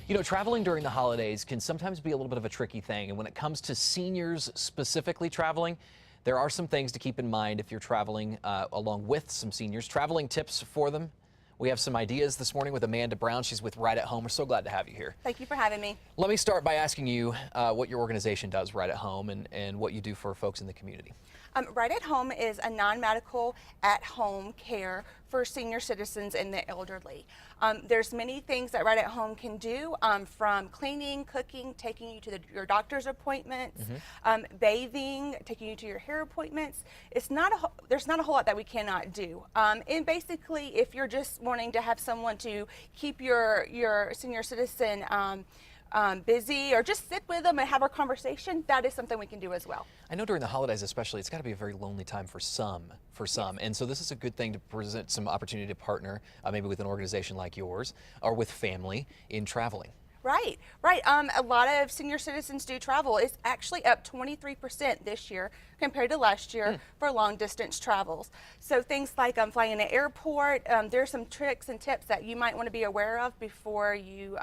You know, traveling during the holidays can sometimes be a little bit of a tricky thing. And when it comes to seniors specifically traveling, there are some things to keep in mind if you're traveling along with some seniors. Traveling tips for them. We have some ideas this morning with Amanda Brown. She's with Right at Home. We're so glad to have you here. Thank you for having me. Let me start by asking you what your organization does, Right at Home, and what you do for folks in the community. Right at Home is a non-medical at-home care for senior citizens and the elderly. There's many things that Right at Home can do, from cleaning, cooking, taking you to your doctor's appointments, bathing, taking you to your hair appointments. There's not a whole lot that we cannot do. And basically, if you're just wanting to have someone to keep your senior citizen busy, or just sit with them and have a conversation, that is something we can do as well. I know during the holidays especially, it's got to be a very lonely time for some. Yes. And so this is a good thing to present some opportunity to partner maybe with an organization like yours or with family in traveling. Right, right. A lot of senior citizens do travel. It's actually up 23% this year compared to last year for long distance travels. So things like flying in an airport, there's some tricks and tips that you might want to be aware of before you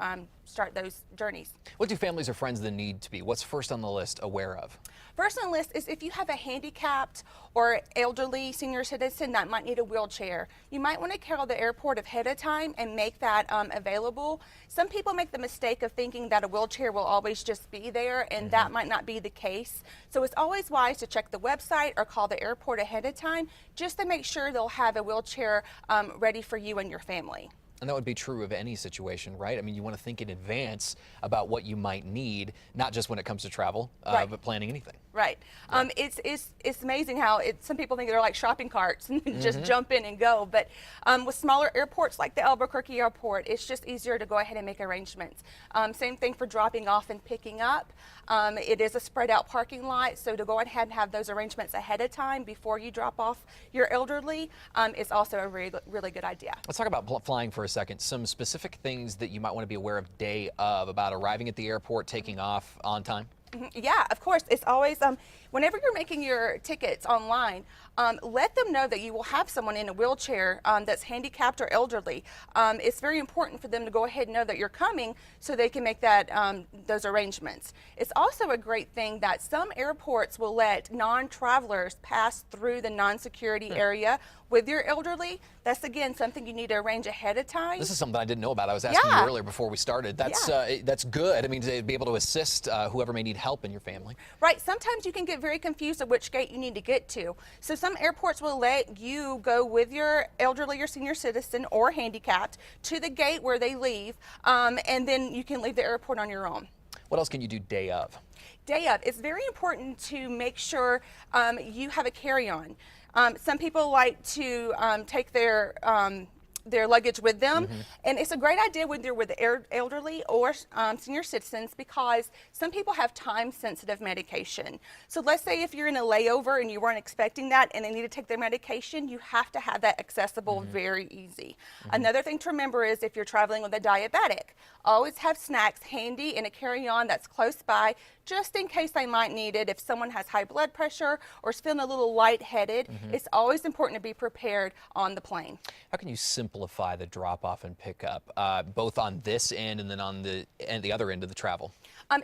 start those journeys. What do families or friends then need to be? What's first on the list aware of? First on the list is if you have a handicapped or elderly senior citizen that might need a wheelchair, you might want to call the airport ahead of time and make that available. Some people make the mistake of thinking that a wheelchair will always just be there, and that might not be the case. So it's always wise to check the website or call the airport ahead of time just to make sure they'll have a wheelchair ready for you and your family. And that would be true of any situation, right? I mean, you want to think in advance about what you might need, not just when it comes to travel, but planning anything. Right. Yeah. It's amazing how some people think they're like shopping carts and just jump in and go. But with smaller airports like the Albuquerque airport, it's just easier to go ahead and make arrangements. Same thing for dropping off and picking up. It is a spread out parking lot, so to go ahead and have those arrangements ahead of time before you drop off your elderly is also a really good idea. Let's talk about flying for a second. Some specific things that you might want to be aware of day of about arriving at the airport, taking off on time. Yeah, of course. It's always, whenever you're making your tickets online, let them know that you will have someone in a wheelchair that's handicapped or elderly. It's very important for them to go ahead and know that you're coming so they can make that those arrangements. It's also a great thing that some airports will let non-travelers pass through the non-security area with your elderly. That's, again, something you need to arrange ahead of time. This is something I didn't know about. I was asking you earlier before we started. That's good. I mean, to be able to assist whoever may need help in your family. Right. Sometimes you can get very confused of which gate you need to get to. So some airports will let you go with your elderly or senior citizen or handicapped to the gate where they leave, and then you can leave the airport on your own. What else can you do day of? Day of. It's very important to make sure you have a carry-on. Some people like to take their luggage with them, and it's a great idea when they're with the elderly or senior citizens, because some people have time-sensitive medication. So let's say if you're in a layover and you weren't expecting that and they need to take their medication, you have to have that accessible very easy. Another thing to remember is if you're traveling with a diabetic, always have snacks handy in a carry-on that's close by, just in case they might need it. If someone has high blood pressure or is feeling a little lightheaded, it's always important to be prepared on the plane. How can you simplify the drop-off and pickup, both on this end and then on the other end of the travel?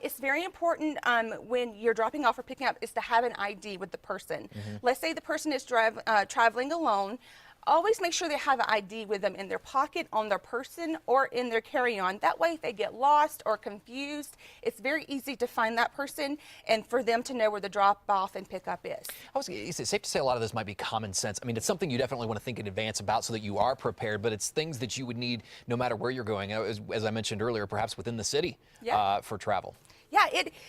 It's very important when you're dropping off or picking up is to have an ID with the person. Let's say the person is traveling alone. Always make sure they have an ID with them in their pocket, on their person, or in their carry-on. That way, if they get lost or confused, it's very easy to find that person and for them to know where the drop-off and pickup is. Is it safe to say a lot of this might be common sense? I mean, it's something you definitely want to think in advance about so that you are prepared, but it's things that you would need no matter where you're going, as I mentioned earlier, perhaps within the city for travel. Yeah,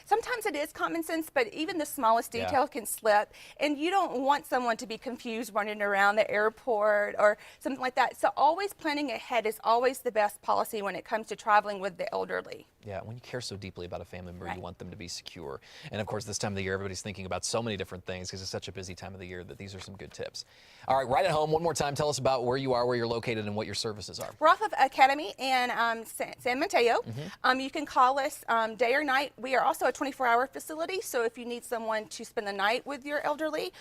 sometimes it is common sense, but even the smallest detail can slip, and you don't want someone to be confused running around the airport or something like that. So always planning ahead is always the best policy when it comes to traveling with the elderly. Yeah, when you care so deeply about a family member, you want them to be secure. And of course, this time of the year, everybody's thinking about so many different things because it's such a busy time of the year that these are some good tips. All right, Right at Home, one more time, tell us about where you are, where you're located, and what your services are. We're off of Academy in San Mateo. You can call us day or night. night. We are also a 24-hour facility, so if you need someone to spend the night with your elderly,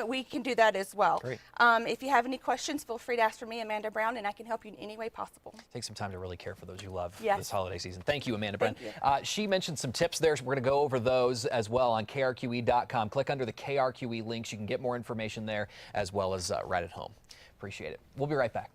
we can do that as well. Great. If you have any questions, feel free to ask for me, Amanda Brown, and I can help you in any way possible. Take some time to really care for those you love Yes. this holiday season. Thank you, Amanda Brown. Thank you. She mentioned some tips there. So we're going to go over those as well on KRQE.com. Click under the KRQE links. You can get more information there as well as right at home. Appreciate it. We'll be right back.